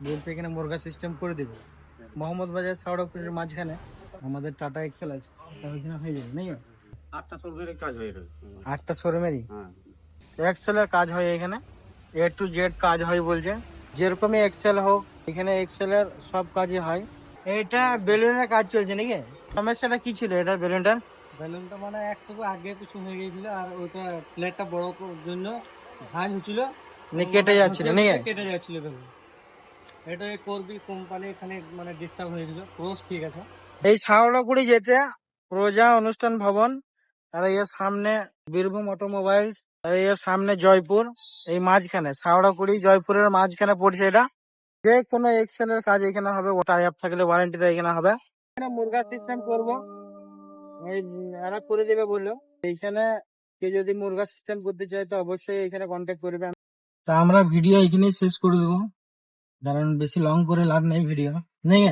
বলছে এখানে মুরগা সিস্টেম করে দেবে। মোহাম্মদ বাজার সাউড়াপুরের মাঝখানে আমাদের টাটা এক্সেল আছে, ওইখানে হয়ে যাবে নাকি? 8টা শোরুমের কাজ হয়ে রয়েছে। 8টা শোরুমেরই হ্যাঁ, এক্সেলের কাজ হয় এখানে, এ টু জেড কাজ হয় বলছে। যেরকমই এক্সেল হোক এখানে এক্সেলের সব কাজই হয়। এইটা বেলুনের কাজ চলছে নাকি? সমস্যাটা কি ছিল এটার বেলুনটার? বেলুনটা মানে একটু আগে কিছু হয়ে গিয়েছিল, আর ওইটা প্লেটটা বড় জন্য ভাঁজ হচ্ছিল, কেটে যাচ্ছিল নাকি? কেটে যাচ্ছিল বেলুন। এটা করবি কোম্পানি এখানে মানে ডিস্টার্ব হয়ে গেছিল। ক্রস ঠিক আছে। এই শাওড়াগুড়ি যেতে প্রজা অনুষ্ঠান ভবন, আর এর সামনে বীরভূম অটোমোবাইল, আর এর সামনে জয়পুর, এই মাঝখানে শাওড়াগুড়ি জয়পুরের মাঝখানে পড়ছে এটা। যে কোনো এক্সেল এর কাজ এখানে হবে, ও টাই আপ থাকলে ওয়ারেন্টিটা এখানে হবে। এখানে মুরগা সিস্টেম করবো, এই এরা করে দেবে বললো। এইখানে কেউ যদি মুরগা সিস্টেম করতে চায় তো অবশ্যই এখানে কন্ট্যাক্ট করবে। তা আমরা ভিডিও এখানেই শেষ করে দেবো, কারণ বেশি লং করে লাভ নেই ভিডিও, নেই?